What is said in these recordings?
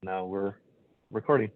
Now we're recording.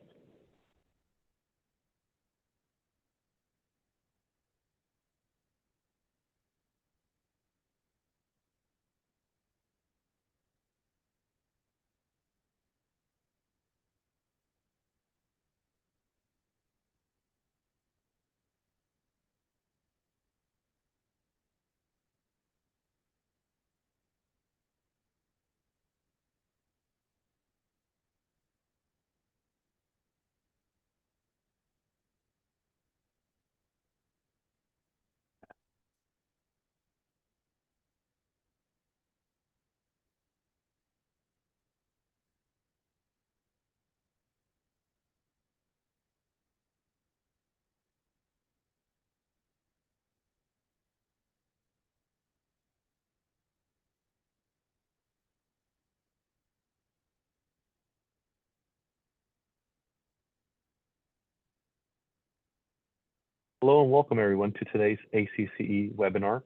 Hello and welcome everyone to today's ACCE webinar.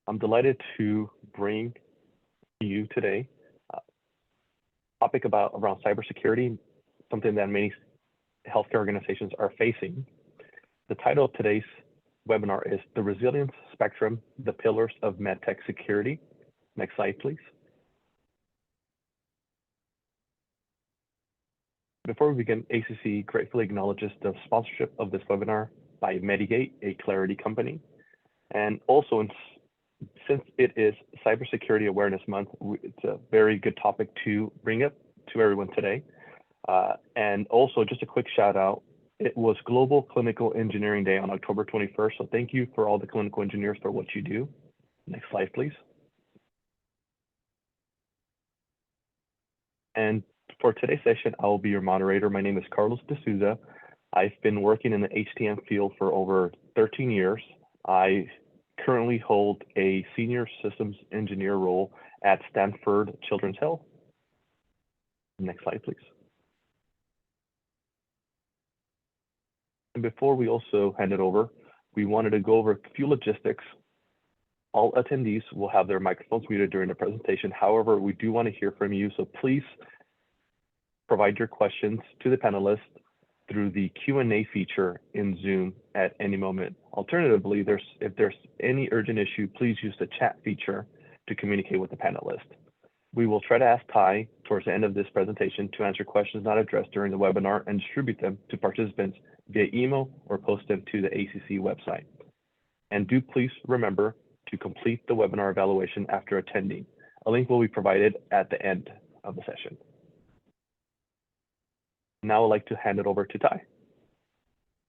I'm delighted to bring to you today a topic around cybersecurity, something that many healthcare organizations are facing. The title of today's webinar is The Resilience Spectrum, the Pillars of MedTech Security. Next slide, please. Before we begin, ACCE gratefully acknowledges the sponsorship of this webinar by Medigate, a Clarity company. And also, since it is Cybersecurity Awareness Month, it's a very good topic to bring up to everyone today. And also, just a quick shout out, it was Global Clinical Engineering Day on October 21st. So thank you for all the clinical engineers for what you do. Next slide, please. And for today's session, I will be your moderator. My name is Carlos D'Souza. I've been working in the HTM field for over 13 years. I currently hold a senior systems engineer role at Stanford Children's Health. Next slide, please. And before we also hand it over, we wanted to go over a few logistics. All attendees will have their microphones muted during the presentation. However, we do want to hear from you, so please provide your questions to the panelists through the Q&A feature in Zoom at any moment. Alternatively, if there's any urgent issue, please use the chat feature to communicate with the panelist. We will try to ask Ty towards the end of this presentation to answer questions not addressed during the webinar and distribute them to participants via email or post them to the ACC website. And do please remember to complete the webinar evaluation after attending. A link will be provided at the end of the session. Now I'd like to hand it over to Ty.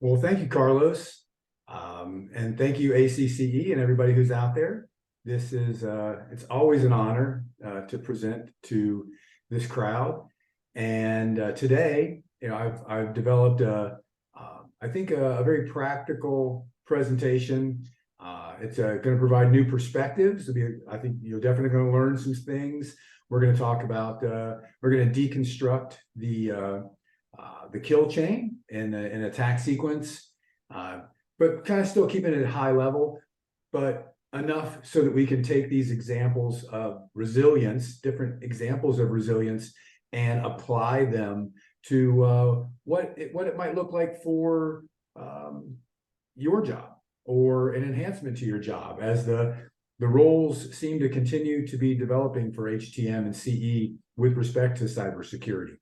Well, thank you, Carlos. And thank you, ACCE, and everybody who's out there. This is, it's always an honor to present to this crowd. And today, I've developed, I think, a very practical presentation. It's going to provide new perspectives. I think you're definitely going to learn some things. We're going to talk about, we're going to deconstruct the kill chain in an attack sequence, but kind of still keeping it at high level, but enough so that we can take these examples of resilience, different examples of resilience, and apply them to what it might look like for your job or an enhancement to your job as the roles seem to continue to be developing for HTM and CE with respect to cybersecurity.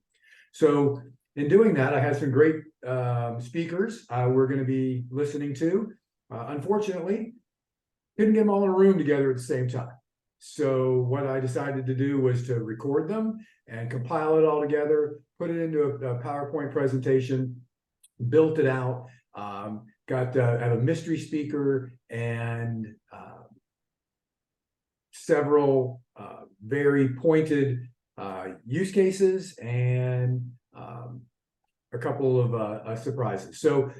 So in doing that, I had some great speakers we're going to be listening to. Unfortunately, couldn't get them all in a room together at the same time. So what I decided to do was to record them and compile it all together, put it into a PowerPoint presentation, built it out, got have a mystery speaker and several very pointed use cases and a couple of surprises. So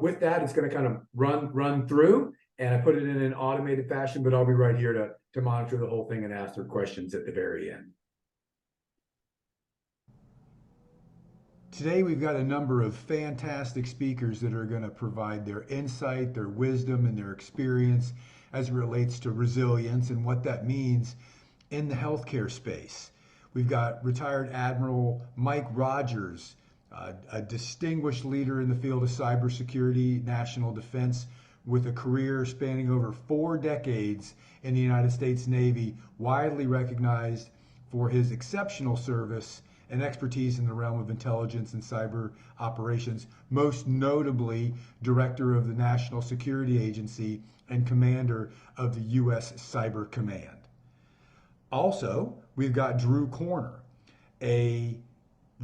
with that, it's going to kind of run through, and I put it in an automated fashion, but I'll be right here to monitor the whole thing and ask their questions at the very end. Today we've got a number of fantastic speakers that are going to provide their insight, their wisdom, and their experience as it relates to resilience and what that means in the healthcare space. We've got retired Admiral Mike Rogers, a distinguished leader in the field of cybersecurity, national defense, with a career spanning over 4 decades in the United States Navy, widely recognized for his exceptional service and expertise in the realm of intelligence and cyber operations, most notably Director of the National Security Agency and Commander of the U.S. Cyber Command. Also, we've got Drew Corner, a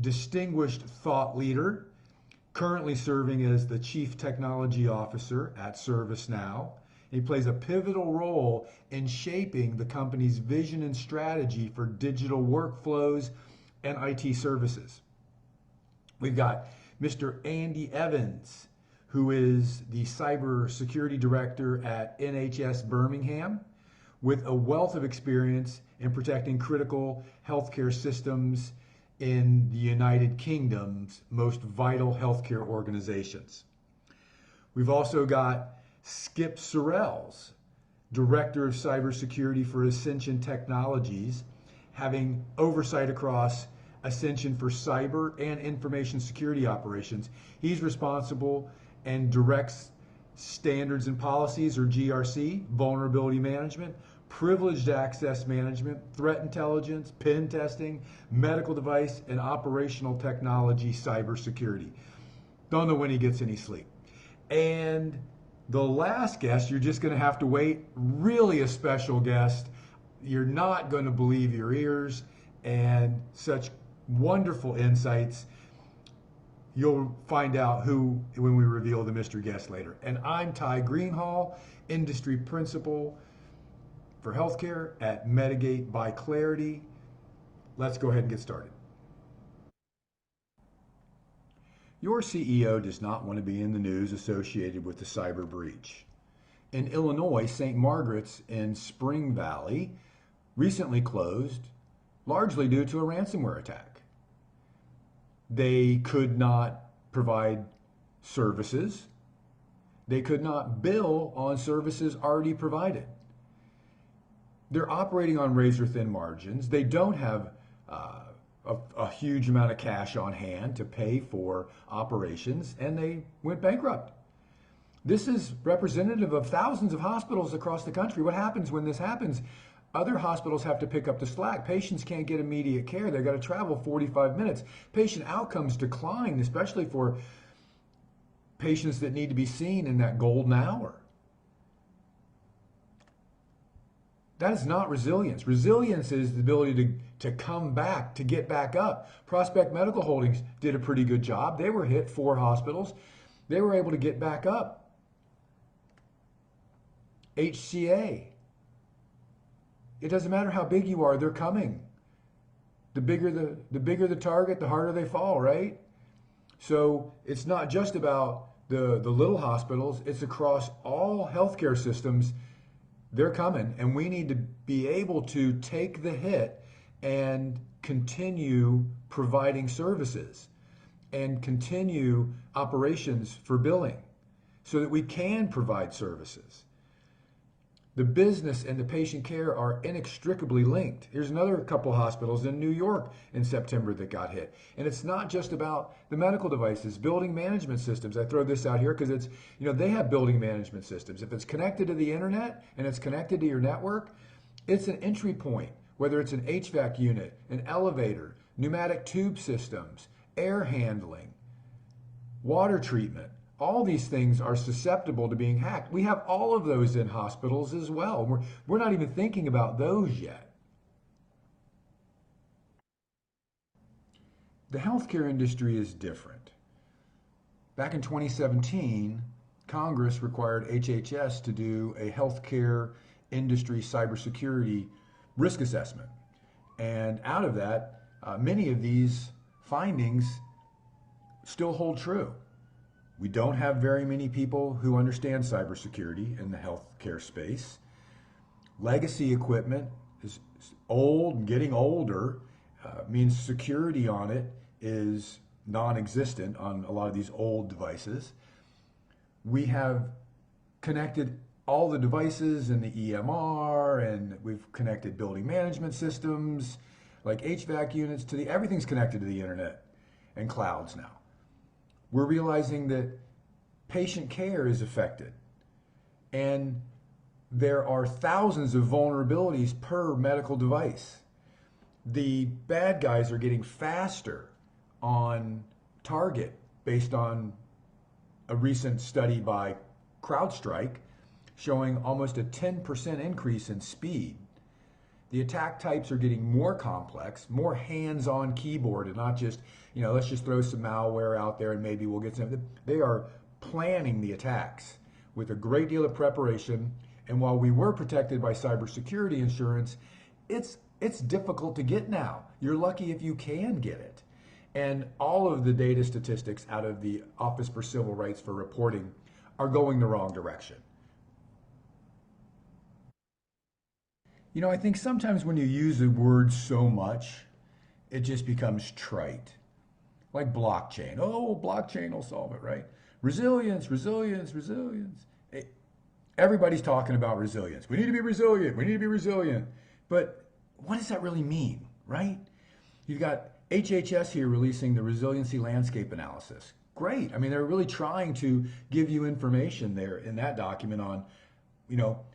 distinguished thought leader, currently serving as the Chief Technology Officer at ServiceNow. He plays a pivotal role in shaping the company's vision and strategy for digital workflows and IT services. We've got Mr. Andy Evans, who is the Cybersecurity Director at NHS Birmingham, with a wealth of experience in protecting critical healthcare systems in the United Kingdom's most vital healthcare organizations. We've also got Skip Sorrells, Director of Cybersecurity for Ascension Technologies, having oversight across Ascension for cyber and information security operations. He's responsible and directs standards and policies, or GRC, vulnerability management, privileged access management, threat intelligence, pen testing, medical device, and operational technology cybersecurity. Don't know when he gets any sleep. And the last guest, you're just going to have to wait. Really a special guest. You're not going to believe your ears, and such wonderful insights. You'll find out who when we reveal the mystery guest later. And I'm Ty Greenhall, Industry Principal for Healthcare at Medigate by Clarity. Let's go ahead and get started. Your CEO does not want to be in the news associated with the cyber breach. In Illinois, St. Margaret's in Spring Valley recently closed, largely due to a ransomware attack. They could not provide services. They could not bill on services already provided. They're operating on razor-thin margins. They don't have a huge amount of cash on hand to pay for operations, and they went bankrupt. This is representative of thousands of hospitals across the country. What happens when this happens? Other hospitals have to pick up the slack. Patients can't get immediate care. They've got to travel 45 minutes. Patient outcomes decline, especially for patients that need to be seen in that golden hour. That is not resilience. Resilience is the ability to come back, to get back up. Prospect Medical Holdings did a pretty good job. They were hit, 4 hospitals. They were able to get back up. HCA. It doesn't matter how big you are, they're coming. The bigger the target, the harder they fall, right? So it's not just about the little hospitals, it's across all healthcare systems. They're coming, and we need to be able to take the hit and continue providing services and continue operations for billing so that we can provide services. The business and the patient care are inextricably linked. Here's another couple hospitals in New York in September that got hit. And it's not just about the medical devices, building management systems. I throw this out here because it's, they have building management systems. If it's connected to the internet and it's connected to your network, it's an entry point, whether it's an HVAC unit, an elevator, pneumatic tube systems, air handling, water treatment. All these things are susceptible to being hacked. We have all of those in hospitals as well. We're not even thinking about those yet. The healthcare industry is different. Back in 2017, Congress required HHS to do a healthcare industry cybersecurity risk assessment. And out of that, many of these findings still hold true. We don't have very many people who understand cybersecurity in the healthcare space. Legacy equipment is old and getting older, means security on it is non-existent on a lot of these old devices. We have connected all the devices in the EMR, and we've connected building management systems. like HVAC units to everything's connected to the internet and clouds now. We're realizing that patient care is affected, and there are thousands of vulnerabilities per medical device. The bad guys are getting faster on target based on a recent study by CrowdStrike showing almost a 10% increase in speed. The attack types are getting more complex, more hands-on keyboard, and not just, let's just throw some malware out there and maybe we'll get something. They are planning the attacks with a great deal of preparation. And while we were protected by cybersecurity insurance, it's difficult to get now. You're lucky if you can get it. And all of the data statistics out of the Office for Civil Rights for reporting are going the wrong direction. I think sometimes when you use the word so much, it just becomes trite. Like blockchain. Oh, blockchain will solve it, right? Resilience, resilience, resilience. Everybody's talking about resilience. We need to be resilient. We need to be resilient. But what does that really mean, right? You've got HHS here releasing the resiliency landscape analysis. Great. I mean, they're really trying to give you information there in that document on,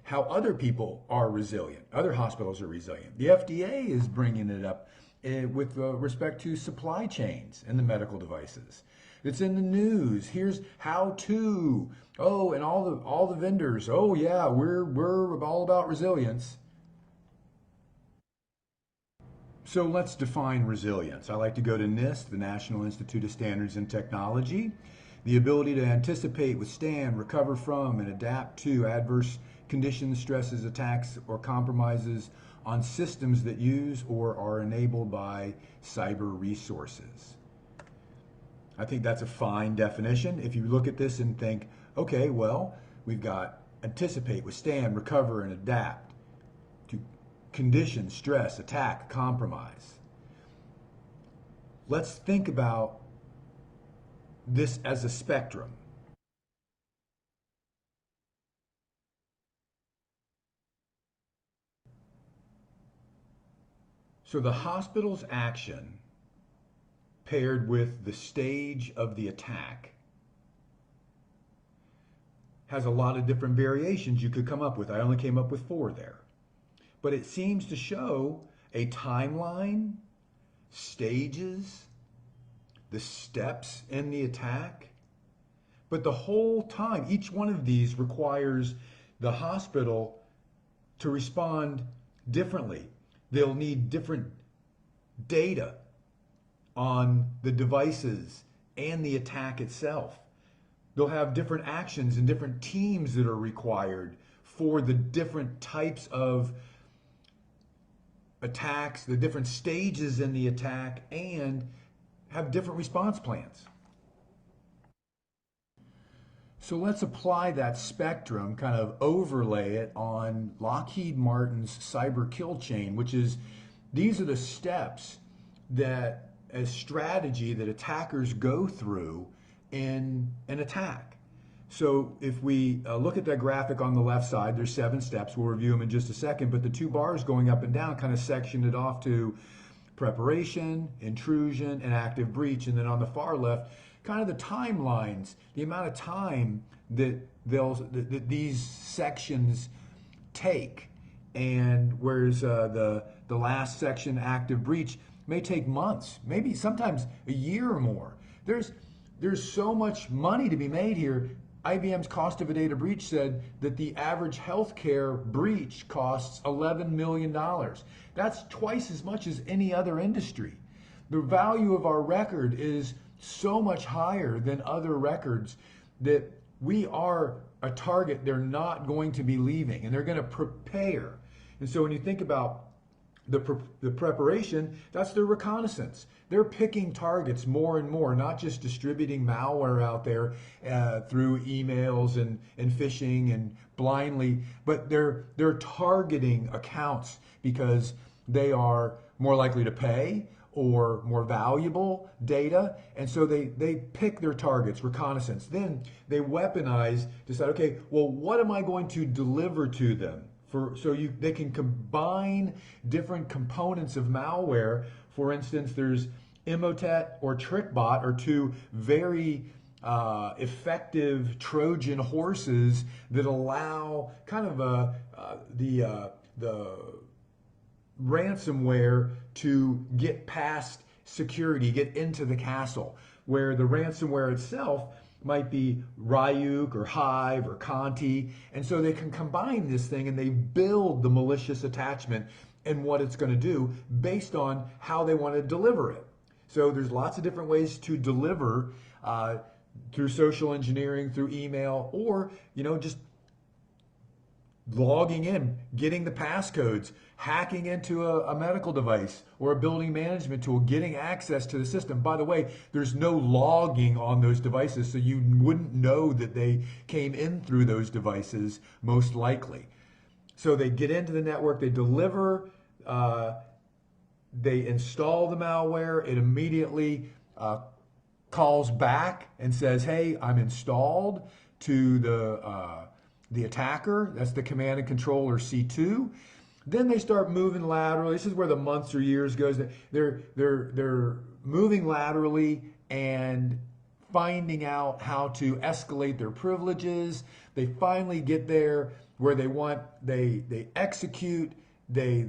how other people are resilient. Other hospitals are resilient. The FDA is bringing it up with respect to supply chains and the medical devices. It's in the news. Here's how to. Oh, and all the vendors. Oh yeah, we're all about resilience. So let's define resilience. I like to go to NIST, the National Institute of Standards and Technology. The ability to anticipate, withstand, recover from, and adapt to adverse conditions, stresses, attacks, or compromises on systems that use or are enabled by cyber resources. I think that's a fine definition. If you look at this and think, okay, well, we've got anticipate, withstand, recover, and adapt to conditions, stress, attack, compromise. Let's think about this as a spectrum. So the hospital's action paired with the stage of the attack has a lot of different variations you could come up with. I only came up with 4 there. But it seems to show a timeline, stages, the steps in the attack. But the whole time, each one of these requires the hospital to respond differently. They'll need different data on the devices and the attack itself. They'll have different actions and different teams that are required for the different types of attacks, the different stages in the attack, and have different response plans. So let's apply that spectrum, kind of overlay it on Lockheed Martin's cyber kill chain, which is, these are the steps that, as strategy, that attackers go through in an attack. So if we look at that graphic on the left side, there's 7 steps. We'll review them in just a second, but the 2 bars going up and down kind of section it off to preparation, intrusion, and active breach. And then on the far left, kind of the timelines, the amount of time that these sections take. And whereas the last section, active breach, may take months, maybe sometimes a year or more. There's so much money to be made here. IBM's cost of a data breach said that the average healthcare breach costs $11 million. That's twice as much as any other industry. The value of our record is so much higher than other records that we are a target they're not going to be leaving, and they're going to prepare. And so when you think about the preparation, that's their reconnaissance. They're picking targets more and more, not just distributing malware out there through emails and phishing and blindly, but they're targeting accounts because they are more likely to pay or more valuable data. And so they pick their targets, reconnaissance. Then they weaponize, decide, okay, well, what am I going to deliver to them they can combine different components of malware. For instance, there's Emotet or TrickBot are two very effective Trojan horses that allow kind of the ransomware to get past security, get into the castle, where the ransomware itself might be Ryuk or Hive or Conti. And so they can combine this thing and they build the malicious attachment and what it's going to do based on how they want to deliver it. So there's lots of different ways to deliver through social engineering, through email, or just logging in, getting the passcodes, hacking into a medical device or a building management tool, getting access to the system. By the way, there's no logging on those devices, so you wouldn't know that they came in through those devices, most likely. So they get into the network, they deliver, they install the malware, it immediately calls back and says, hey, I'm installed to the attacker. That's the command and control, or C2. Then they start moving laterally. This is where the months or years goes. They're moving laterally and finding out how to escalate their privileges. They finally get there where they execute, they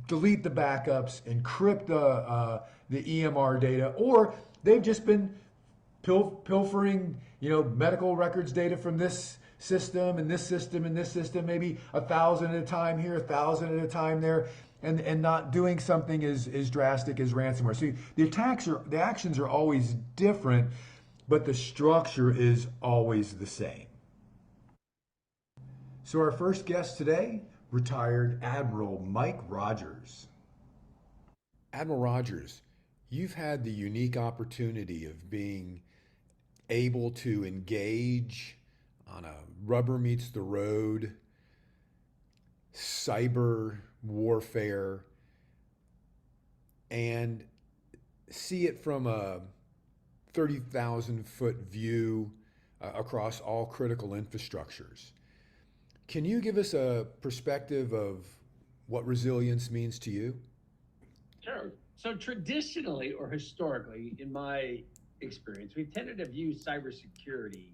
delete the backups, encrypt the EMR data, or they've just been pilfering, medical records data from this system and this system and this system, maybe 1,000 at a time here, 1,000 at a time there, and not doing something as drastic as ransomware. So the actions are always different, but the structure is always the same. So our first guest today, retired Admiral Mike Rogers. Admiral Rogers, you've had the unique opportunity of being able to engage on a rubber meets the road cyber warfare and see it from a 30,000 foot view across all critical infrastructures. Can you give us a perspective of what resilience means to you? Sure. So traditionally or historically, in my experience, we've tended to view cybersecurity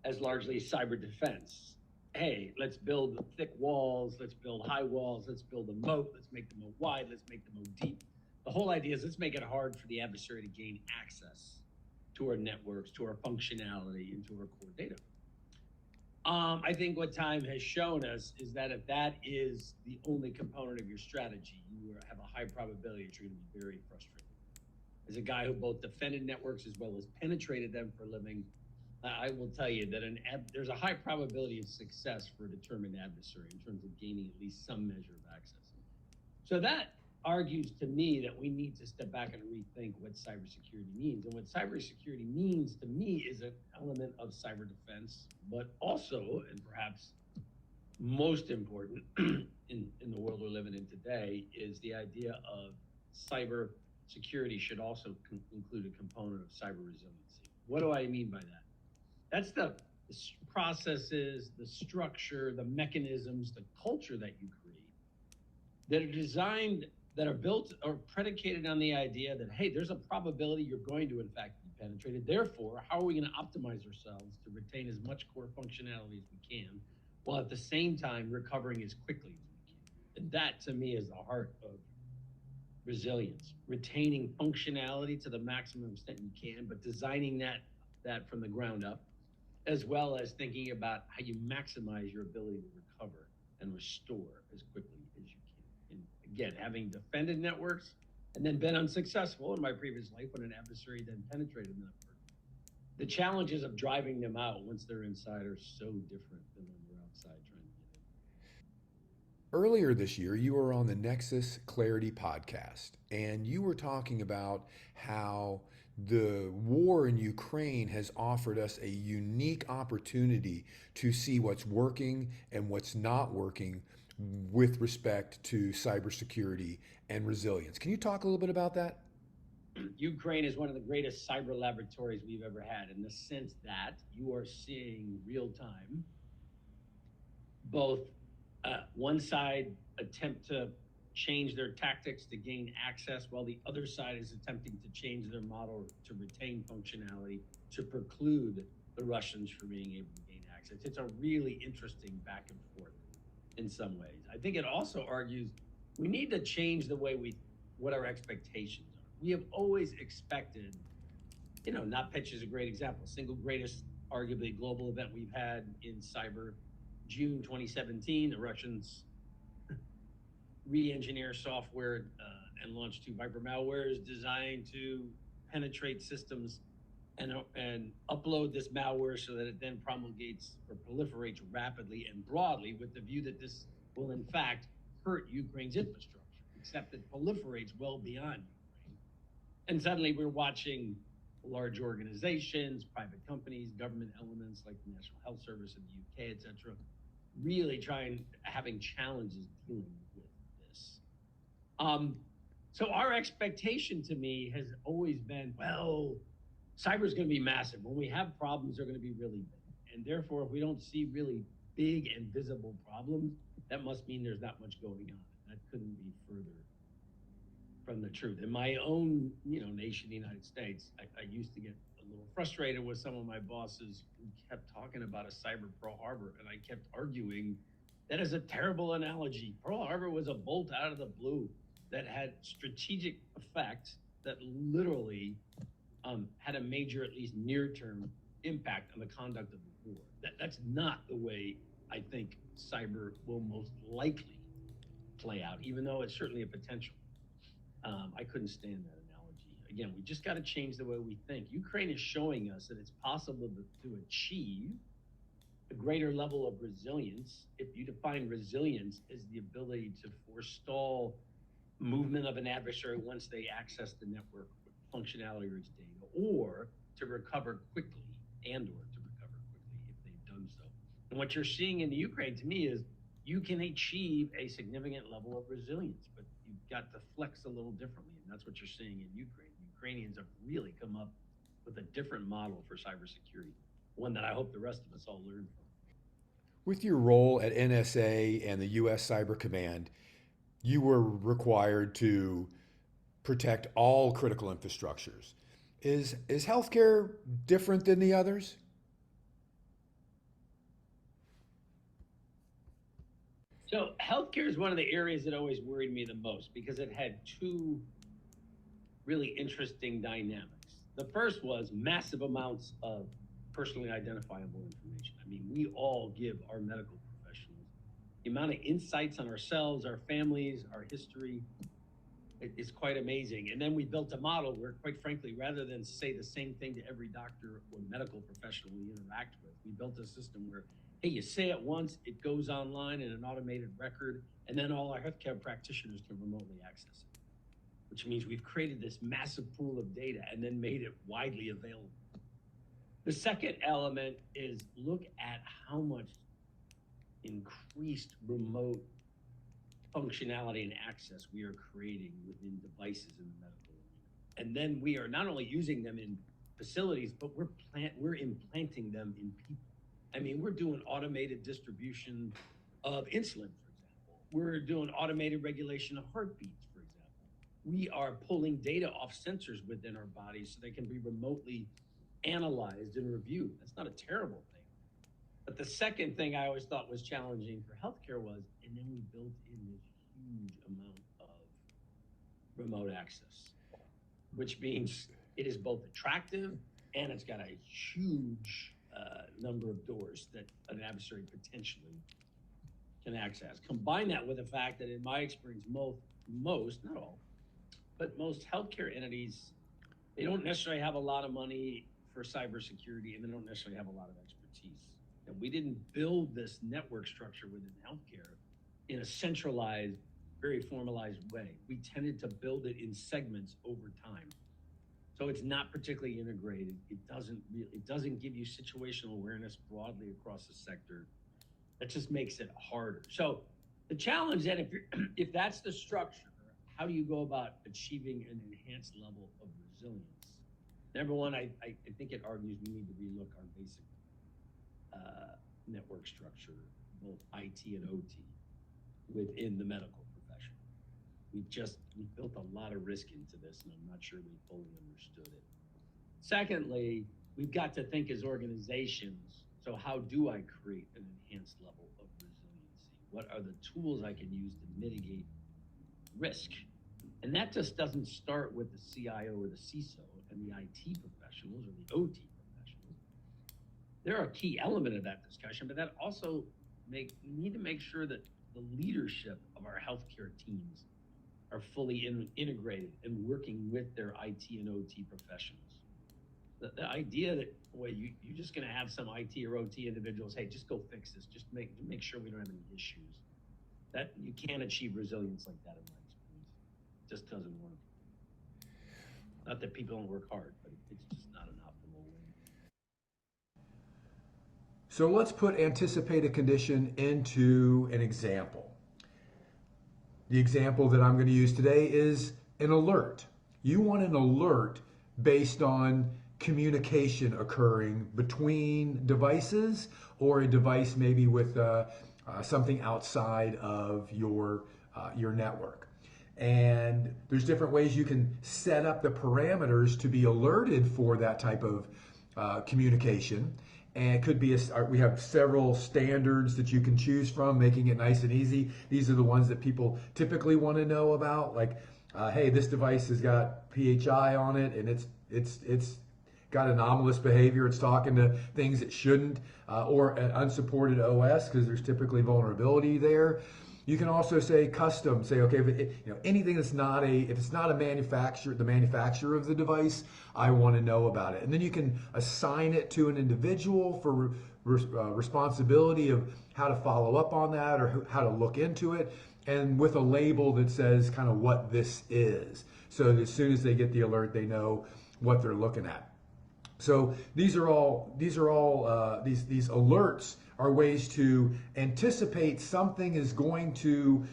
as largely cyber defense. Hey, let's build thick walls, let's build high walls, let's build a moat, let's make the moat wide, let's make the moat deep. The whole idea is let's make it hard for the adversary to gain access to our networks, to our functionality, and to our core data. I think what time has shown us is that if that is the only component of your strategy, you have a high probability that you're going to be very frustrated. As a guy who both defended networks as well as penetrated them for a living, I will tell you that there's a high probability of success for a determined adversary in terms of gaining at least some measure of access. So that argues to me that we need to step back and rethink what cybersecurity means. And what cybersecurity means to me is an element of cyber defense, but also, and perhaps most important in the world we're living in today, is the idea of cyber security should also include a component of cyber resiliency. What do I mean by that? That's the processes, the structure, the mechanisms, the culture that you create that are designed, that are built or predicated on the idea that, hey, there's a probability you're going to, in fact, be penetrated. Therefore, how are we going to optimize ourselves to retain as much core functionality as we can, while at the same time recovering as quickly as we can? And that, to me, is the heart of resilience, retaining functionality to the maximum extent you can, but designing that from the ground up, as well as thinking about how you maximize your ability to recover and restore as quickly as you can. And again, having defended networks and then been unsuccessful in my previous life when an adversary then penetrated the network, the challenges of driving them out once they're inside are so different than when they're outside trying to get in. Earlier this year, you were on the Nexus Clarity podcast, and you were talking about how the war in Ukraine has offered us a unique opportunity to see what's working and what's not working with respect to cybersecurity and resilience. Can you talk a little bit about that? Ukraine is one of the greatest cyber laboratories we've ever had, in the sense that you are seeing real time both one side attempt to change their tactics to gain access, while the other side is attempting to change their model to retain functionality, to preclude the Russians from being able to gain access. It's a really interesting back and forth in some ways. I think it also argues we need to change the way what our expectations are. We have always expected, NotPetya is a great example, single greatest, arguably, global event we've had in cyber. June 2017, the Russians re-engineer software and launch two Viper malwares designed to penetrate systems and upload this malware so that it then promulgates or proliferates rapidly and broadly, with the view that this will in fact hurt Ukraine's infrastructure, except it proliferates well beyond Ukraine. And suddenly we're watching large organizations, private companies, government elements like the National Health Service in the UK, et cetera, really having challenges dealing with this. So our expectation, to me, has always been, well, cyber is going to be massive. When we have problems, they're going to be really big. And therefore, if we don't see really big and visible problems, that must mean there's not much going on. That couldn't be further from the truth. In my own, nation, the United States, I used to get a little frustrated with some of my bosses who kept talking about a cyber Pearl Harbor, and I kept arguing that is a terrible analogy. Pearl Harbor was a bolt out of the blue that had strategic effect that literally had a major, at least near-term, impact on the conduct of the war. That's not the way I think cyber will most likely play out, even though it's certainly a potential. I couldn't stand that analogy. Again, we just got to change the way we think. Ukraine is showing us that it's possible to achieve a greater level of resilience. If you define resilience as the ability to forestall movement of an adversary once they access the network functionality or its data, or to recover quickly if they've done so. And what you're seeing in the Ukraine, to me, is you can achieve a significant level of resilience, but you've got to flex a little differently. And that's what you're seeing in Ukraine. Ukrainians have really come up with a different model for cybersecurity, one that I hope the rest of us all learn from. With your role at NSA and the U.S. Cyber Command, you were required to protect all critical infrastructures. Is healthcare different than the others? So healthcare is one of the areas that always worried me the most because it had two really interesting dynamics. The first was massive amounts of personally identifiable information. I mean, we all give our medical professionals the amount of insights on ourselves, our families, our history. It's quite amazing. And then we built a model where, quite frankly, rather than say the same thing to every doctor or medical professional we interact with, we built a system where, hey, you say it once, it goes online in an automated record, and then all our healthcare practitioners can remotely access it, which means we've created this massive pool of data and then made it widely available. The second element is look at how much increased remote functionality and access we are creating within devices in the medical arena. And then we are not only using them in facilities, but we're implanting them in people. I mean, we're doing automated distribution of insulin, for example. We're doing automated regulation of heartbeats, for example. We are pulling data off sensors within our bodies so they can be remotely analyzed and reviewed. That's not a terrible thing. But the second thing I always thought was challenging for healthcare was, and then we built in this huge amount of remote access, which means it is both attractive and it's got a huge number of doors that an adversary potentially can access. Combine that with the fact that in my experience, most, not all, but most healthcare entities, they don't necessarily have a lot of money for cybersecurity and they don't necessarily have a lot of expertise. And we didn't build this network structure within healthcare in a centralized, very formalized way. We tended to build it in segments over time. So it's not particularly integrated. It doesn't give you situational awareness broadly across the sector. That just makes it harder. So the challenge then, if that's the structure, how do you go about achieving an enhanced level of resilience? Number one, I think it argues we need to relook our basic network structure, both IT and OT. within the medical profession. We built a lot of risk into this, and I'm not sure we fully understood it. Secondly, we've got to think as organizations, so how do I create an enhanced level of resiliency? What are the tools I can use to mitigate risk? And that just doesn't start with the CIO or the CISO and the IT professionals or the OT professionals. They're a key element of that discussion, but that also we need to make sure that the leadership of our healthcare teams are fully integrated and working with their IT and OT professionals. The idea that, well, you're just going to have some IT or OT individuals, hey, just go fix this, just make sure we don't have any issues. That you can't achieve resilience like that in my experience. It just doesn't work. Not that people don't work hard, but it's just not an optimal way. So let's put anticipated condition into an example. The example that I'm going to use today is an alert. You want an alert based on communication occurring between devices, or a device maybe with something outside of your network. And there's different ways you can set up the parameters to be alerted for that type of communication. And it could be, we have several standards that you can choose from, making it nice and easy. These are the ones that people typically want to know about, like, hey, this device has got PHI on it, and it's got anomalous behavior. It's talking to things it shouldn't, or an unsupported OS, because there's typically vulnerability there. You can also say custom, say, okay, if anything that's not if it's not the manufacturer of the device, I want to know about it. And then you can assign it to an individual for responsibility of how to follow up on that or how to look into it, and with a label that says kind of what this is. So that as soon as they get the alert, they know what they're looking at. So these alerts are ways to anticipate something is going to,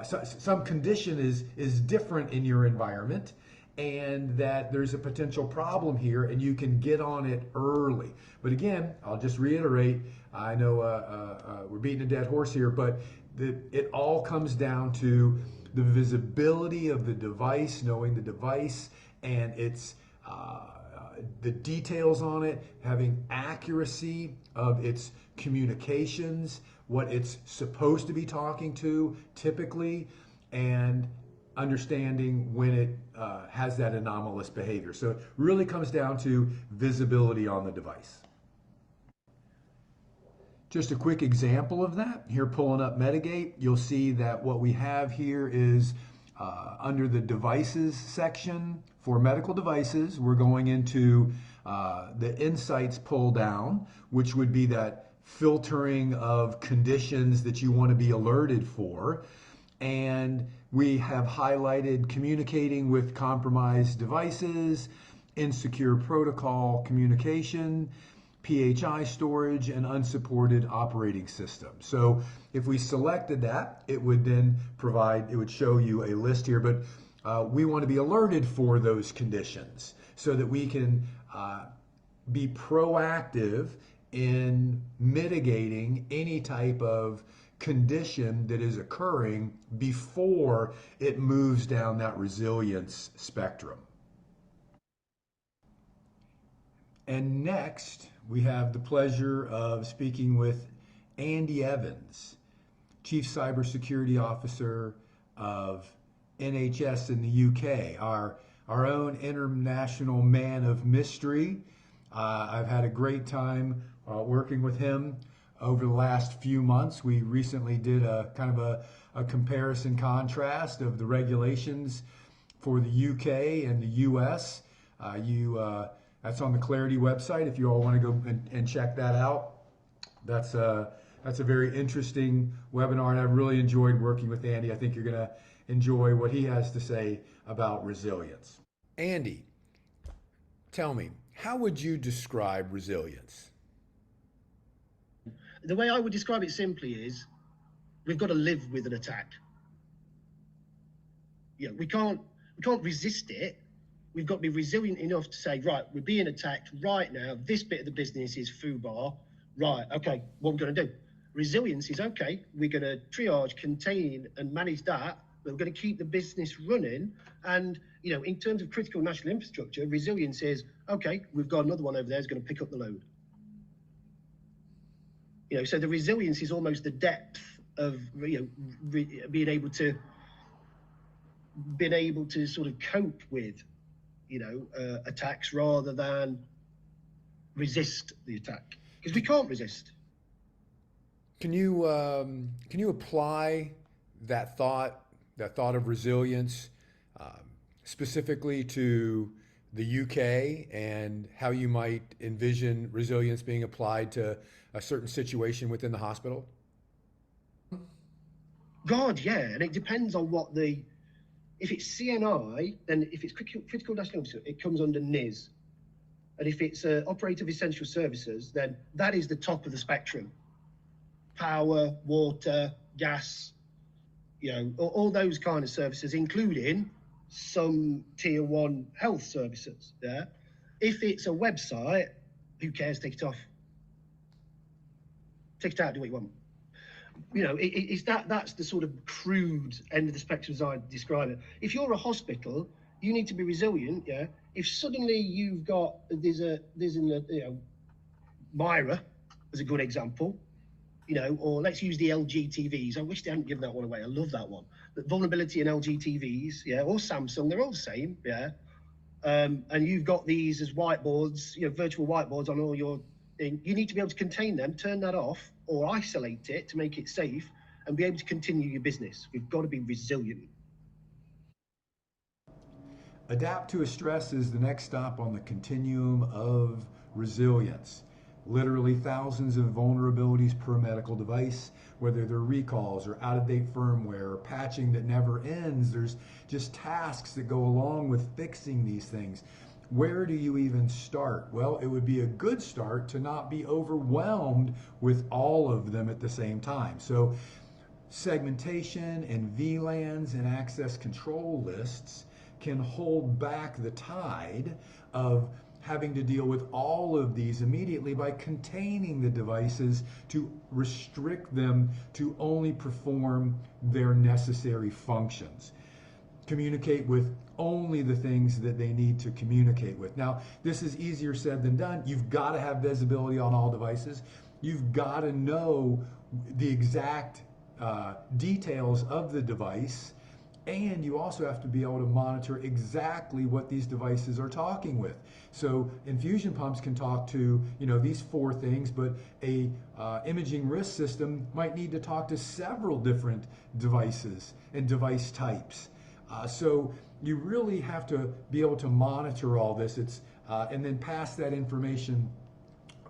some condition is different in your environment, and that there's a potential problem here, and you can get on it early. But again, I'll just reiterate, I know we're beating a dead horse here, but it all comes down to the visibility of the device, knowing the device and its the details on it, having accuracy of its communications, what it's supposed to be talking to typically, and understanding when it has that anomalous behavior. So it really comes down to visibility on the device. Just a quick example of that, here pulling up Medigate, you'll see that what we have here is under the devices section for medical devices, we're going into the insights pull down, which would be that filtering of conditions that you want to be alerted for. And we have highlighted communicating with compromised devices, insecure protocol communication, PHI storage, and unsupported operating system. So if we selected that, it would then it would show you a list here, but we want to be alerted for those conditions so that we can be proactive in mitigating any type of condition that is occurring before it moves down that resilience spectrum. And next, we have the pleasure of speaking with Andy Evans, Chief Cybersecurity Officer of NHS in the UK, our own international man of mystery. I've had a great time working with him over the last few months. We recently did a kind of a comparison contrast of the regulations for the UK and the US. That's on the Clarity website if you all want to go and check that out. That's a very interesting webinar, and I've really enjoyed working with Andy. I think you're going to enjoy what he has to say about resilience. Andy, tell me, how would you describe resilience? The way I would describe it simply is we've got to live with an attack. Yeah, we can't resist it. We've got to be resilient enough to say, right, we're being attacked right now. This bit of the business is FUBAR. Right, okay, what are we going to do? Resilience is, okay, we're going to triage, contain, and manage that, but we're going to keep the business running. And, you know, in terms of critical national infrastructure, resilience is, okay, we've got another one over there who's going to pick up the load. You know, so the resilience is almost the depth of, you know, being able to sort of cope with, you know, attacks rather than resist the attack, because we can't resist. Can you apply that thought of resilience specifically to the UK and how you might envision resilience being applied to a certain situation within the hospital? God, yeah, and it depends on what if it's CNI, then if it's critical national infrastructure, it comes under NIS. And if it's operative essential services, then that is the top of the spectrum. Power, water, gas, you know, all those kind of services, including some tier 1 health services. Yeah. If it's a website, who cares? Take it off. Take it out, do what you want. You know, that's the sort of crude end of the spectrum as I describe it. If you're a hospital, you need to be resilient. Yeah. If suddenly you've got there's you know, Myra as a good example, you know, or let's use the LG TVs. I wish they hadn't given that one away. I love that one. But vulnerability in LG TVs, yeah, or Samsung, they're all the same, yeah. And you've got these as whiteboards, you know, virtual whiteboards on all your thing. You need to be able to contain them, turn that off, or isolate it to make it safe, and be able to continue your business. We've got to be resilient. Adapt to a stress is the next stop on the continuum of resilience. Literally thousands of vulnerabilities per medical device, whether they're recalls or out-of-date firmware or patching that never ends. There's just tasks that go along with fixing these things. Where do you even start? Well, it would be a good start to not be overwhelmed with all of them at the same time. So segmentation and VLANs and access control lists can hold back the tide of having to deal with all of these immediately by containing the devices to restrict them to only perform their necessary functions. Communicate with only the things that they need to communicate with. Now, this is easier said than done. You've got to have visibility on all devices. You've got to know the exact details of the device, and you also have to be able to monitor exactly what these devices are talking with. So infusion pumps can talk to, you know, these 4 things, but a imaging risk system might need to talk to several different devices and device types. So you really have to be able to monitor all this. And then pass that information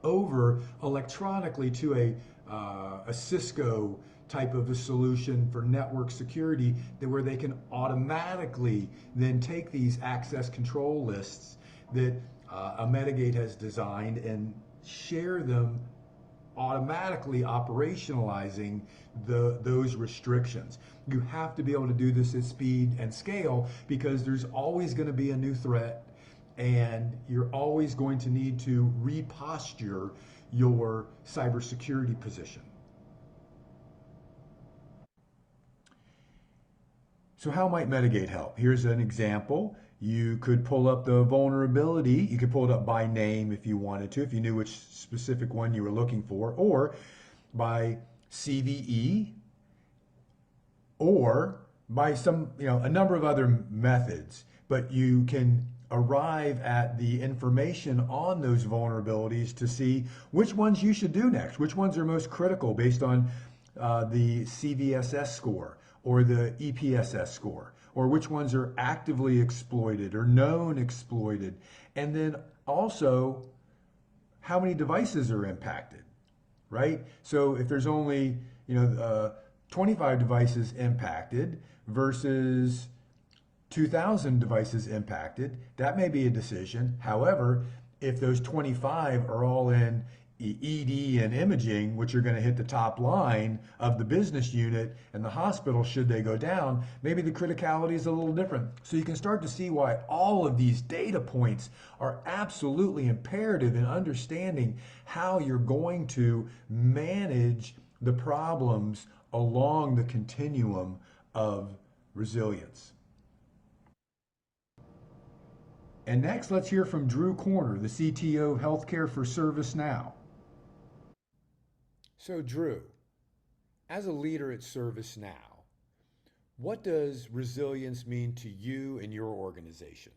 over electronically to a Cisco type of a solution for network security, where they can automatically then take these access control lists that a Medigate has designed and share them, automatically operationalizing those restrictions. You have to be able to do this at speed and scale, because there's always going to be a new threat, and you're always going to need to reposture your cybersecurity position. So how might Medigate help? Here's an example. You could pull up the vulnerability. You could pull it up by name if you wanted to, if you knew which specific one you were looking for, or by CVE, or by some, a number of other methods. But you can arrive at the information on those vulnerabilities to see which ones you should do next, which ones are most critical based on the CVSS score or the EPSS score, or which ones are actively exploited or known exploited. And then also how many devices are impacted, right? So if there's only 25 devices impacted versus 2,000 devices impacted, that may be a decision. However, if those 25 are all in ED and imaging, which are going to hit the top line of the business unit and the hospital should they go down, maybe the criticality is a little different. So you can start to see why all of these data points are absolutely imperative in understanding how you're going to manage the problems along the continuum of resilience. And next, let's hear from Drew Corner, the CTO of Healthcare for ServiceNow. So, Drew, as a leader at ServiceNow, what does resilience mean to you and your organization?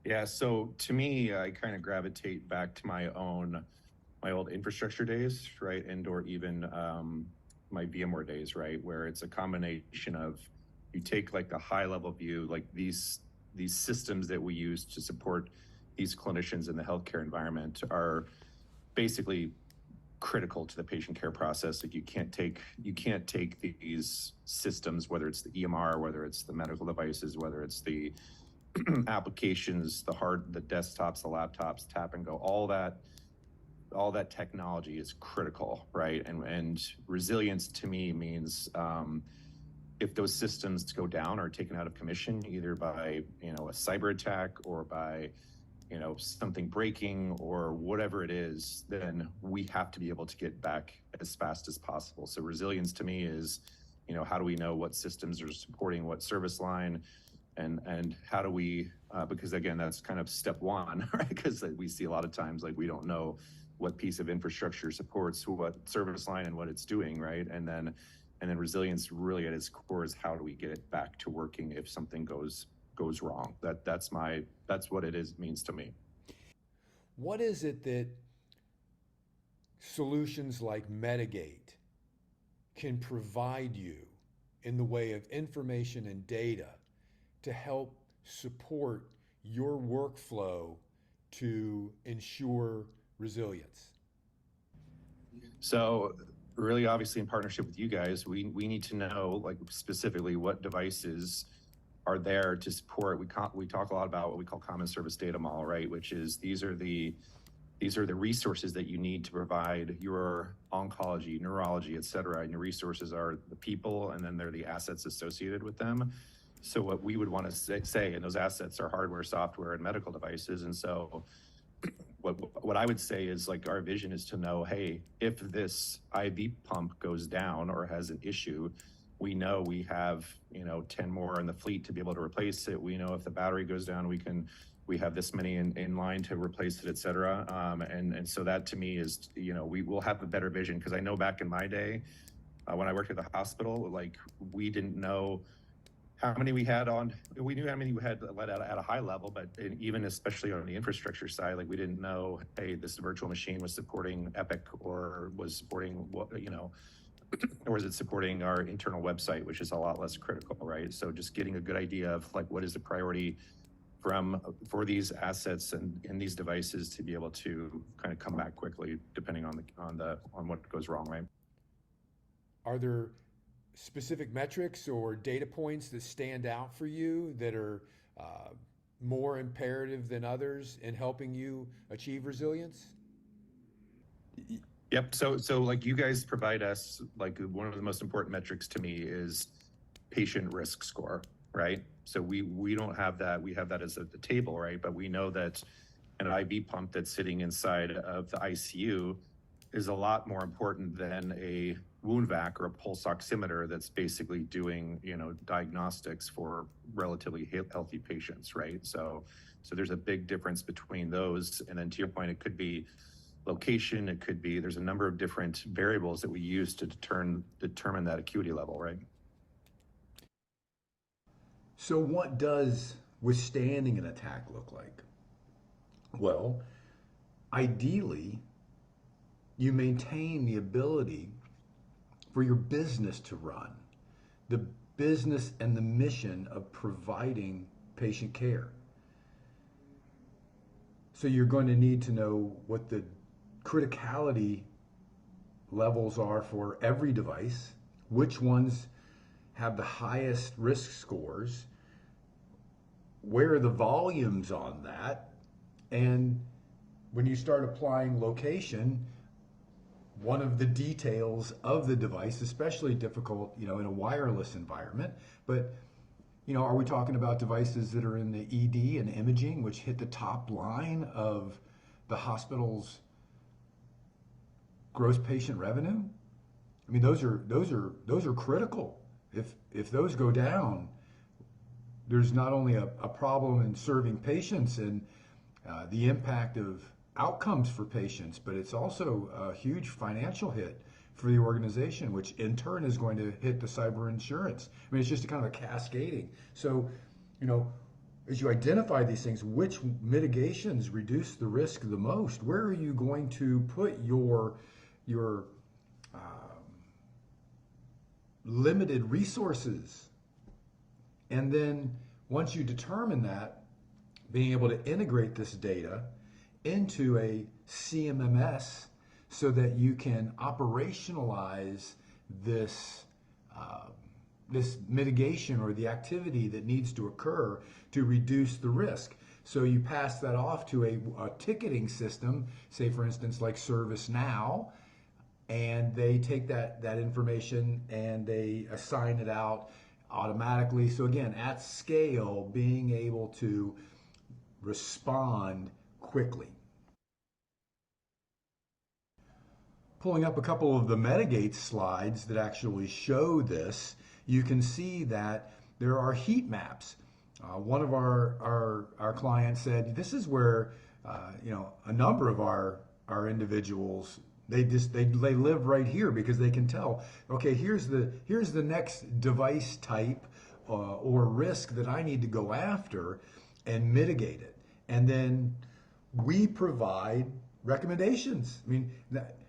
Yeah, so to me, I kind of gravitate back to my old infrastructure days, right, and or even my VMware days, right, where it's a combination of you take like a high level view, like these systems that we use to support these clinicians in the healthcare environment are basically critical to the patient care process. Like you can't take these systems, whether it's the EMR, whether it's the medical devices, whether it's the applications, the desktops, the laptops, tap and go, all that technology is critical, right? And resilience to me means if those systems go down or taken out of commission, either by a cyber attack or by something breaking or whatever it is, then we have to be able to get back as fast as possible. So resilience to me is, how do we know what systems are supporting what service line, and how do we, because again, that's kind of step one, right? Because we see a lot of times, like we don't know what piece of infrastructure supports what service line and what it's doing, right? And then resilience really at its core is how do we get it back to working if something goes wrong. That's what it means to me. What is it that solutions like Medigate can provide you in the way of information and data to help support your workflow to ensure resilience? So really, obviously in partnership with you guys, we need to know like specifically what devices are there to support. We talk a lot about what we call common service data model, right? Which is these are the resources that you need to provide your oncology, neurology, et cetera. And your resources are the people, and then they're the assets associated with them. So what we would want to say, and those assets are hardware, software, and medical devices. And so what I would say is like our vision is to know, hey, if this IV pump goes down or has an issue, we know we have 10 more in the fleet to be able to replace it. We know if the battery goes down, we have this many in line to replace it, et cetera. And so that to me is, we will have a better vision, because I know back in my day when I worked at the hospital, like we didn't know how many we had on. We knew how many we had let out at a high level, but even especially on the infrastructure side, like we didn't know, hey, this virtual machine was supporting Epic or was supporting or is it supporting our internal website, which is a lot less critical, right? So just getting a good idea of like what is the priority for these assets and these devices to be able to kind of come back quickly, depending on what goes wrong, right? Are there specific metrics or data points that stand out for you that are more imperative than others in helping you achieve resilience? Yep. So like you guys provide us, like one of the most important metrics to me is patient risk score, right? So we don't have that. We have that as at the table, right? But we know that an IV pump that's sitting inside of the ICU is a lot more important than a wound vac or a pulse oximeter that's basically doing, diagnostics for relatively healthy patients, right? So there's a big difference between those. And then to your point, it could be location, there's a number of different variables that we use to determine that acuity level, right? So what does withstanding an attack look like? Well, ideally, you maintain the ability for your business to run, the business and the mission of providing patient care. So you're going to need to know what the criticality levels are for every device, which ones have the highest risk scores, where are the volumes on that, and when you start applying location, one of the details of the device, especially difficult, in a wireless environment, but are we talking about devices that are in the ED and imaging, which hit the top line of the hospital's gross patient revenue. I mean, those are critical. If those go down, there's not only a problem in serving patients and the impact of outcomes for patients, but it's also a huge financial hit for the organization, which in turn is going to hit the cyber insurance. I mean, it's just a kind of a cascading. So, you know, as you identify these things, which mitigations reduce the risk the most? Where are you going to put your limited resources? And then once you determine that, being able to integrate this data into a CMMS so that you can operationalize this this mitigation or the activity that needs to occur to reduce the risk. So you pass that off to a ticketing system, say for instance like ServiceNow, and they take that information and they assign it out automatically. So again, at scale, being able to respond quickly. Pulling up a couple of the Medigate slides that actually show this, you can see that there are heat maps. One of our clients said, this is where a number of our individuals, they live right here because they can tell, okay, here's the next device type or risk that I need to go after and mitigate it. And then we provide recommendations. I mean,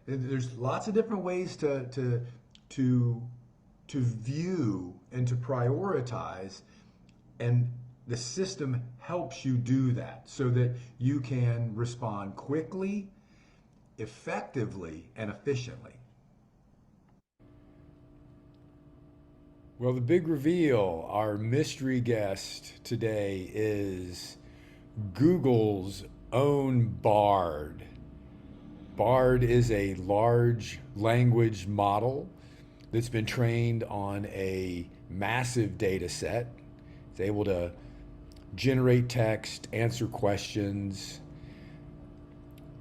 there's lots of different ways to view and to prioritize, and the system helps you do that so that you can respond quickly, effectively, and efficiently. Well, the big reveal, our mystery guest today is Google's own Bard. Bard is a large language model that's been trained on a massive data set. It's able to generate text, answer questions.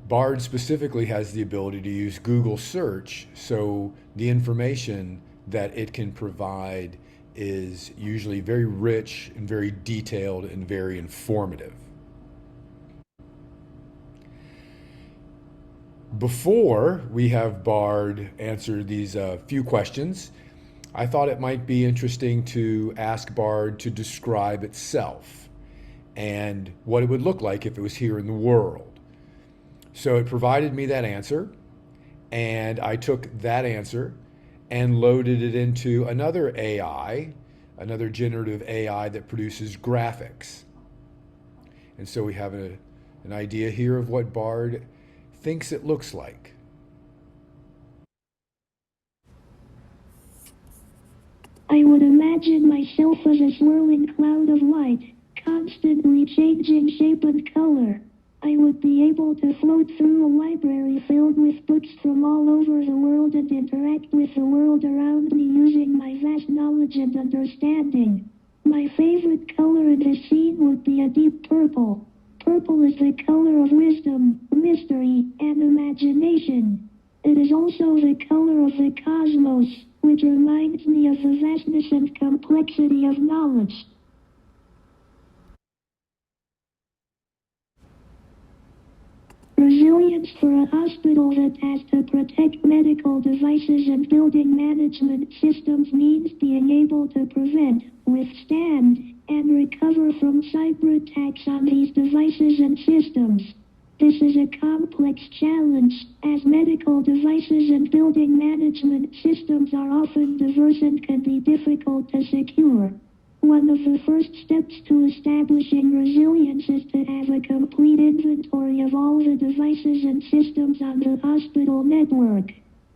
Bard specifically has the ability to use Google search, so the information that it can provide is usually very rich and very detailed and very informative. Before we have Bard answer these few questions, I thought it might be interesting to ask Bard to describe itself and what it would look like if it was here in the world. So it provided me that answer, and I took that answer and loaded it into another AI, another generative AI that produces graphics. And so we have an idea here of what Bard thinks it looks like. I would imagine myself as a swirling cloud of light, constantly changing shape and color. I would be able to float through a library filled with books from all over the world and interact with the world around me using my vast knowledge and understanding. My favorite color in this scene would be a deep purple. Purple is the color of wisdom, mystery, and imagination. It is also the color of the cosmos, which reminds me of the vastness and complexity of knowledge. Resilience for a hospital that has to protect medical devices and building management systems means being able to prevent, withstand, and recover from cyber attacks on these devices and systems. This is a complex challenge, as medical devices and building management systems are often diverse and can be difficult to secure. One of the first steps to establishing resilience is to have a complete inventory of all the devices and systems on the hospital network.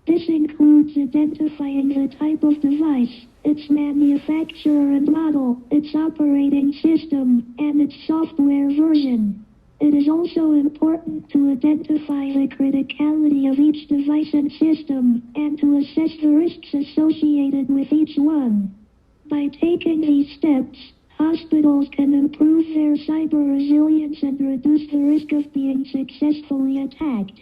This includes identifying the type of device, its manufacturer and model, its operating system, and its software version. It is also important to identify the criticality of each device and system, and to assess the risks associated with each one. By taking these steps, hospitals can improve their cyber resilience and reduce the risk of being successfully attacked.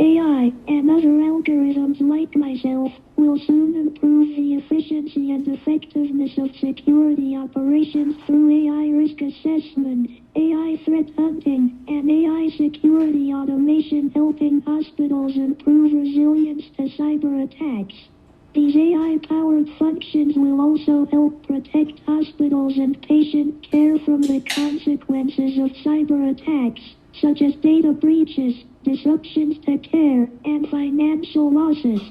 AI and other algorithms like myself will soon improve the efficiency and effectiveness of security operations through AI risk assessment, AI threat hunting, and AI security automation, helping hospitals improve resilience to cyber attacks. These AI-powered functions will also help protect hospitals and patient care from the consequences of cyber attacks, such as data breaches, disruptions to care, and financial losses.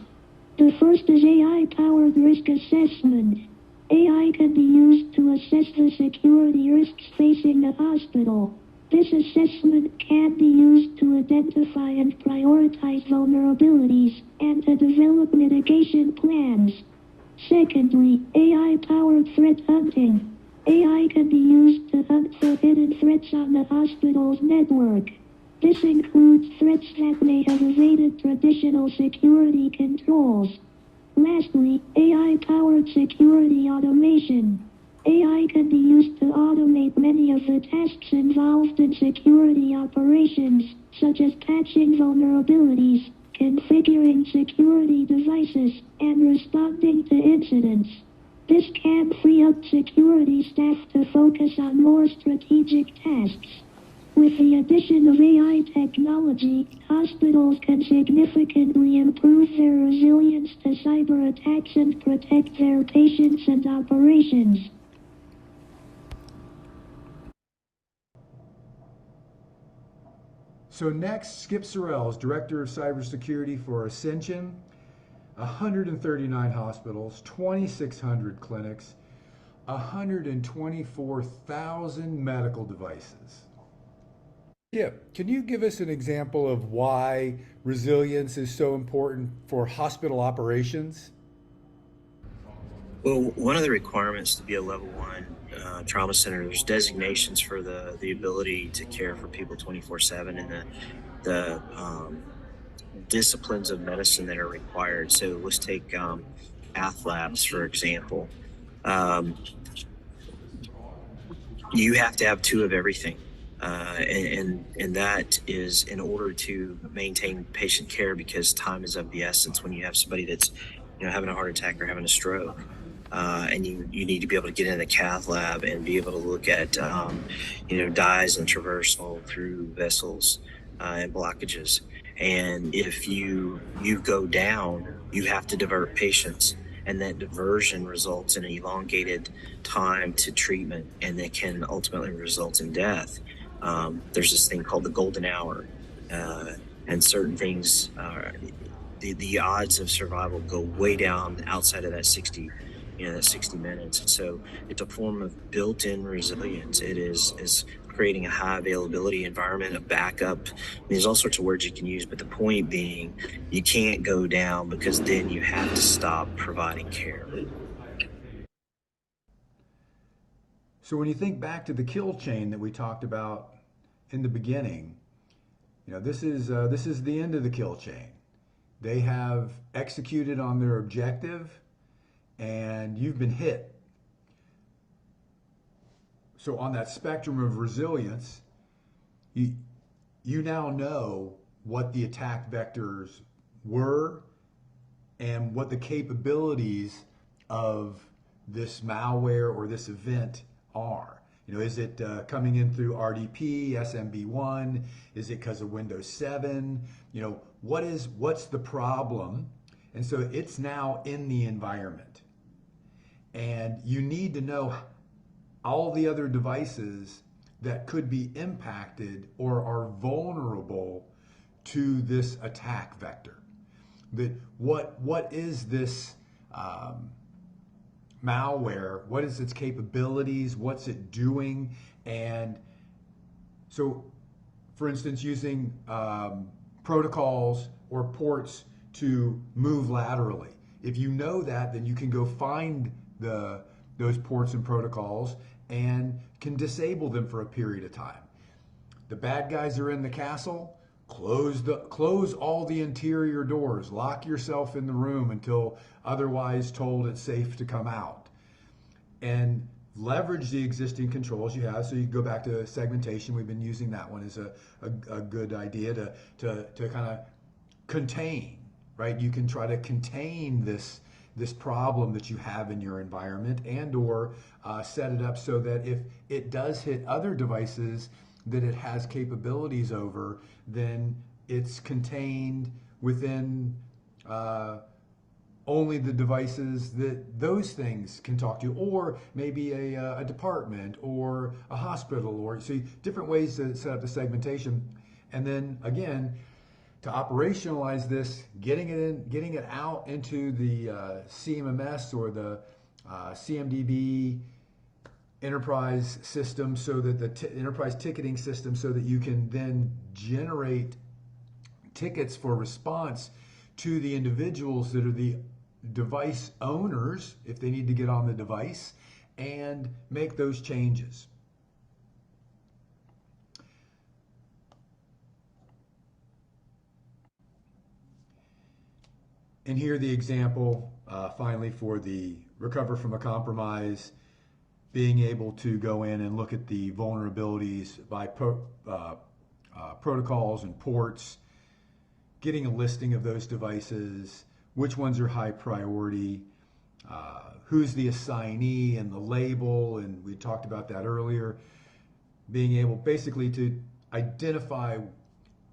The first is AI-powered risk assessment. AI can be used to assess the security risks facing a hospital. This assessment can be used to identify and prioritize vulnerabilities and to develop mitigation plans. Secondly, AI-powered threat hunting. AI can be used to hunt for hidden threats on the hospital's network. This includes threats that may have evaded traditional security controls. Lastly, AI-powered security automation. AI can be used to automate many of the tasks involved in security operations, such as patching vulnerabilities, configuring security devices, and responding to incidents. This can free up security staff to focus on more strategic tasks. With the addition of AI technology, hospitals can significantly improve their resilience to cyber attacks and protect their patients and operations. So next, Skip Sorrells, Director of Cybersecurity for Ascension, 139 hospitals, 2,600 clinics, 124,000 medical devices. Skip, can you give us an example of why resilience is so important for hospital operations? Well, one of the requirements to be a level 1 trauma center, there's designations for the ability to care for people 24/7 and the disciplines of medicine that are required. So let's take cath labs, for example. You have to have 2 of everything. And that is in order to maintain patient care, because time is of the essence when you have somebody that's having a heart attack or having a stroke. And you need to be able to get in the cath lab and be able to look at dyes and traversal through vessels and blockages. And if you go down, you have to divert patients, and that diversion results in an elongated time to treatment, and that can ultimately result in death. There's this thing called the golden hour, and certain things, the odds of survival go way down outside of that 60 minutes. So it's a form of built-in resilience. It is creating a high availability environment, a backup. There's all sorts of words you can use, but the point being, you can't go down, because then you have to stop providing care. So when you think back to the kill chain that we talked about in the beginning, this is the end of the kill chain. They have executed on their objective, and you've been hit. So on that spectrum of resilience, you now know what the attack vectors were and what the capabilities of this malware or this event are. Is it coming in through RDP, SMB1? Is it because of Windows 7? What's the problem? And so it's now in the environment. And you need to know all the other devices that could be impacted or are vulnerable to this attack vector. That what is this malware? What is its capabilities? What's it doing? And so, for instance, using protocols or ports to move laterally. If you know that, then you can go find those ports and protocols and can disable them for a period of time. The bad guys are in the castle. Close all the interior doors. Lock yourself in the room until otherwise told it's safe to come out. And leverage the existing controls you have. So you go back to segmentation. We've been using that one as a good idea to kind of contain, right? You can try to contain this problem that you have in your environment, and or set it up so that if it does hit other devices that it has capabilities over, then it's contained within only the devices that those things can talk to, or maybe a department or a hospital, or see different ways to set up the segmentation. And then again, to operationalize this, getting it out into the CMMS or the CMDB enterprise system, so that the enterprise ticketing system, so that you can then generate tickets for response to the individuals that are the device owners, if they need to get on the device, and make those changes. And here the example, finally, for the recover from a compromise, being able to go in and look at the vulnerabilities by protocols and ports, getting a listing of those devices, which ones are high priority, who's the assignee and the label, and we talked about that earlier. Being able basically to identify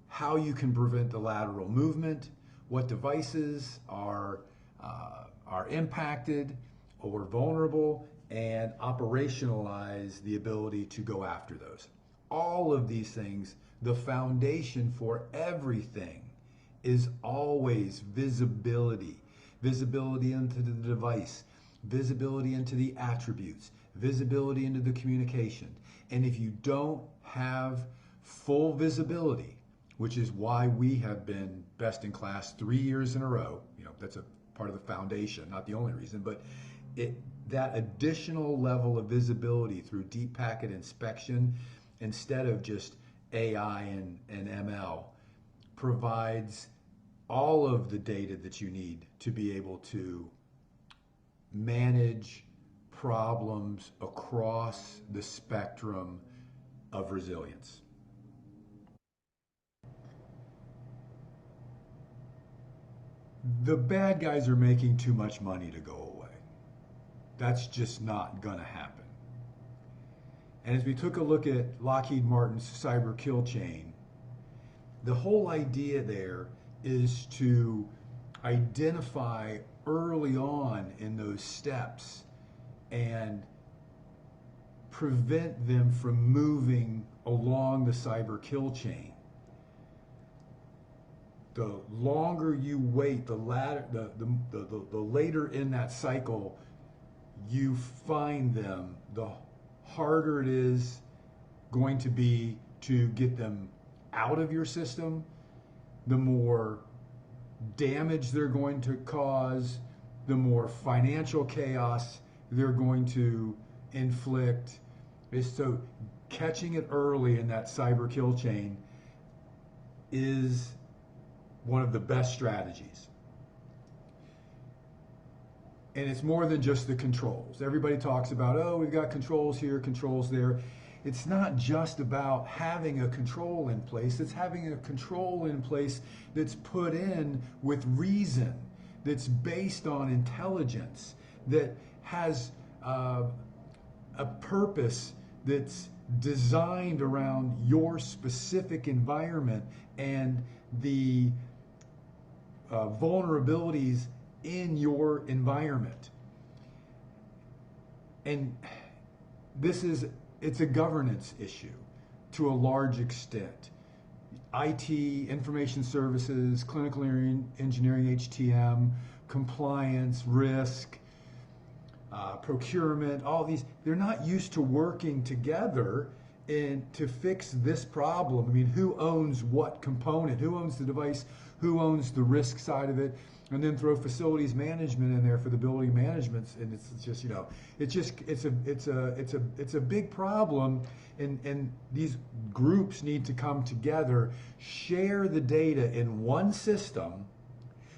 how you can prevent the lateral movement, what devices are impacted or vulnerable, and operationalize the ability to go after those. All of these things, the foundation for everything is always visibility. Visibility into the device, visibility into the attributes, visibility into the communication. And if you don't have full visibility, which is why we have been best in class 3 years in a row, that's a part of the foundation, not the only reason, but that additional level of visibility through deep packet inspection, instead of just AI and ML, provides all of the data that you need to be able to manage problems across the spectrum of resilience. The bad guys are making too much money to go away. That's just not going to happen. And as we took a look at Lockheed Martin's cyber kill chain, the whole idea there is to identify early on in those steps and prevent them from moving along the cyber kill chain. The longer you wait, the later in that cycle you find them, the harder it is going to be to get them out of your system, the more damage they're going to cause, the more financial chaos they're going to inflict. So catching it early in that cyber kill chain is one of the best strategies. And it's more than just the controls. Everybody talks about, oh, we've got controls here, controls there. It's not just about having a control in place. It's having a control in place that's put in with reason, that's based on intelligence, that has a purpose, that's designed around your specific environment and the vulnerabilities in your environment. And it's a governance issue to a large extent. IT, information services, clinical engineering, HTM, compliance, risk, procurement, all these, they're not used to working together to fix this problem. I mean, who owns what component? Who owns the device? Who owns the risk side of it? And then throw facilities management in there for the building management, and it's a big problem. And these groups need to come together, share the data in one system,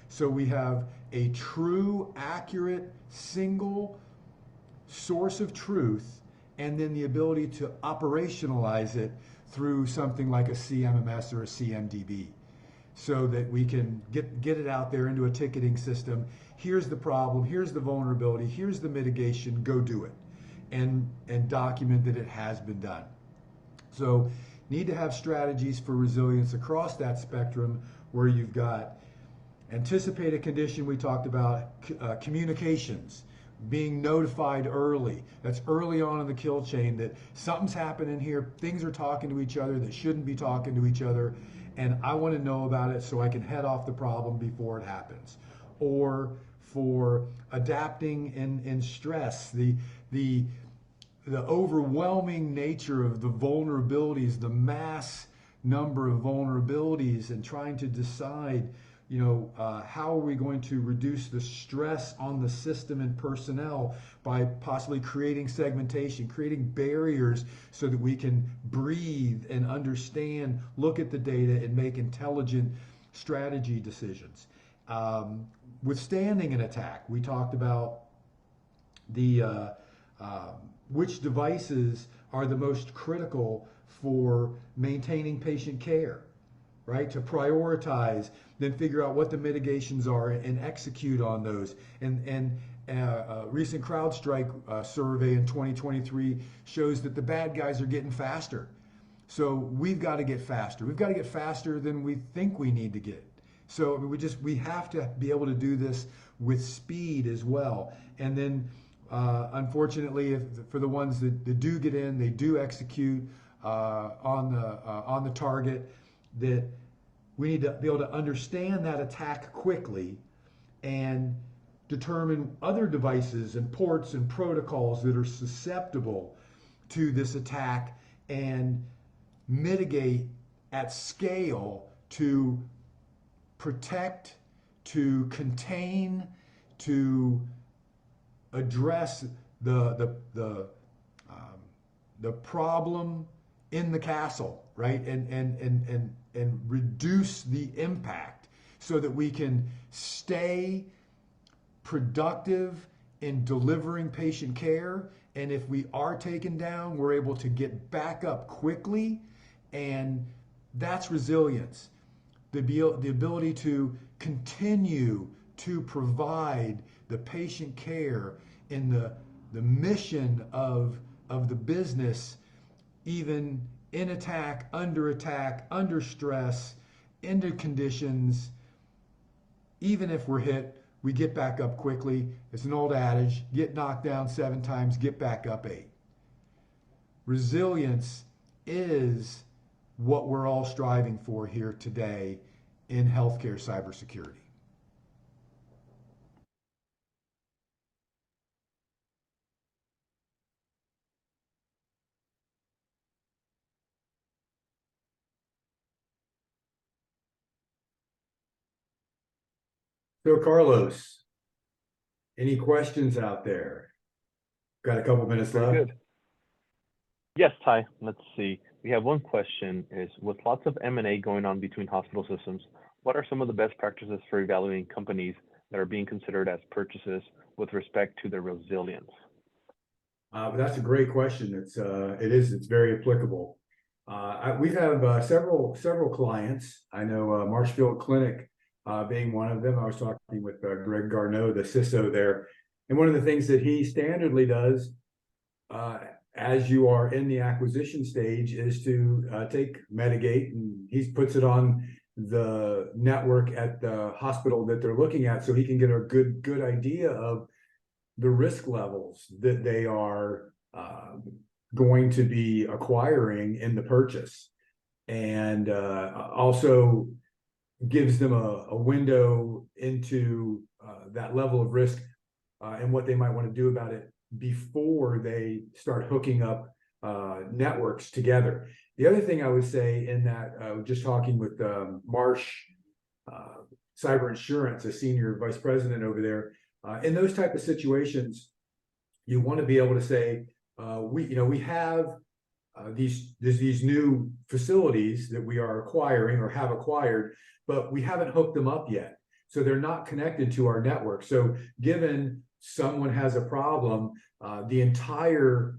so we have a true, accurate, single source of truth, and then the ability to operationalize it through something like a CMMS or a CMDB. so that we can get it out there into a ticketing system. Here's the problem, here's the vulnerability, here's the mitigation, go do it. And document that it has been done. So need to have strategies for resilience across that spectrum, where you've got anticipated condition, we talked about communications, being notified early. That's early on in the kill chain, that something's happening here, things are talking to each other that shouldn't be talking to each other, and I want to know about it so I can head off the problem before it happens. Or for adapting in stress, the overwhelming nature of the vulnerabilities, the mass number of vulnerabilities, and trying to decide, how are we going to reduce the stress on the system and personnel by possibly creating segmentation, creating barriers so that we can breathe and understand, look at the data, and make intelligent strategy decisions. Withstanding an attack, we talked about the which devices are the most critical for maintaining patient care, right? To prioritize, then figure out what the mitigations are and execute on those. And a recent CrowdStrike survey in 2023 shows that the bad guys are getting faster. So we've got to get faster. We've got to get faster than we think we need to get. So we have to be able to do this with speed as well. And then unfortunately, for the ones that do get in, they do execute on the target, that we need to be able to understand that attack quickly and determine other devices and ports and protocols that are susceptible to this attack and mitigate at scale to protect, to contain, to address the problem in the castle, right? And reduce the impact so that we can stay productive in delivering patient care. And if we are taken down, we're able to get back up quickly. And that's resilience. The ability to continue to provide the patient care in the mission of the business, even in attack, under stress, into conditions. Even if we're hit, we get back up quickly. It's an old adage, get knocked down 7 times, get back up 8. Resilience is what we're all striving for here today in healthcare cybersecurity. So Carlos, any questions out there? Got a couple minutes left. Good. Yes, Ty. Let's see. We have one question is, with lots of M&A going on between hospital systems, what are some of the best practices for evaluating companies that are being considered as purchases with respect to their resilience? That's a great question. It's very applicable. We have several clients. I know Marshfield Clinic being one of them. I was talking with Greg Garneau, the CISO there, and one of the things that he standardly does as you are in the acquisition stage is to take Medigate, and he puts it on the network at the hospital that they're looking at, so he can get a good idea of the risk levels that they are going to be acquiring in the purchase, and also gives them a window into that level of risk and what they might want to do about it before they start hooking up networks together. The other thing I would say in that, just talking with Marsh Cyber Insurance, a senior vice president over there, in those type of situations, you want to be able to say, we have these new facilities that we are acquiring or have acquired, but we haven't hooked them up yet. So they're not connected to our network. So given someone has a problem, the entire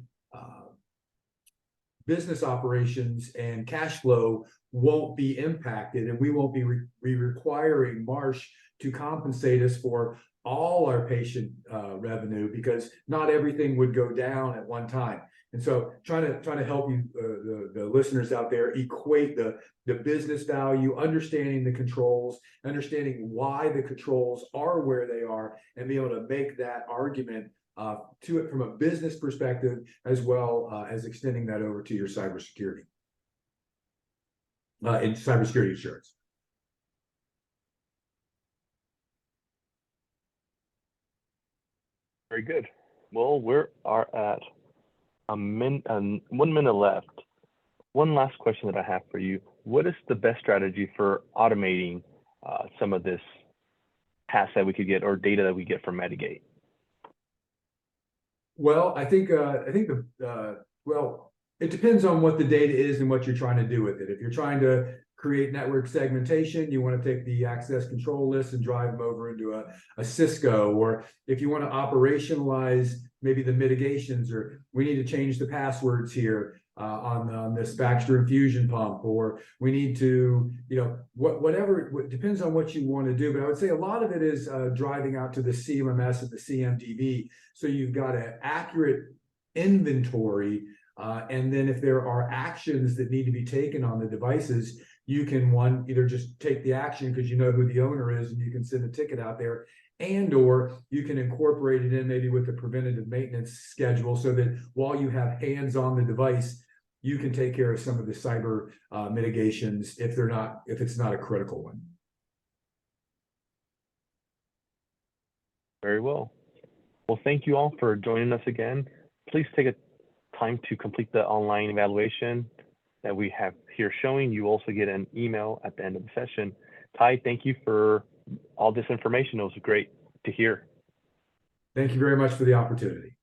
business operations and cash flow won't be impacted, and we won't be requiring Marsh to compensate us for all our patient revenue, because not everything would go down at one time. And so trying to help you, the listeners out there, equate the business value, understanding the controls, understanding why the controls are where they are, and be able to make that argument to it from a business perspective, as well as extending that over to your cybersecurity in cybersecurity insurance. Very good. Well, we are at 1 minute left. One last question that I have for you. What is the best strategy for automating some of this tasks that we could get or data that we get from Medigate? Well, I think well, it depends on what the data is and what you're trying to do with it. If you're trying to create network segmentation, you want to take the access control list and drive them over into a Cisco, or if you want to operationalize maybe the mitigations, or we need to change the passwords here on this Baxter infusion pump, or we need to, whatever, it depends on what you want to do. But I would say a lot of it is driving out to the CMMS and the CMDB. So you've got an accurate inventory. And then if there are actions that need to be taken on the devices, you can either just take the action because you know who the owner is and you can send a ticket out there, and or you can incorporate it in maybe with the preventative maintenance schedule, so that while you have hands on the device, you can take care of some of the cyber mitigations if it's not a critical one. Very well. Well, thank you all for joining us again. Please take a time to complete the online evaluation that we have here showing. You also get an email at the end of the session. Ty, thank you for all this information. It was great to hear. Thank you very much for the opportunity.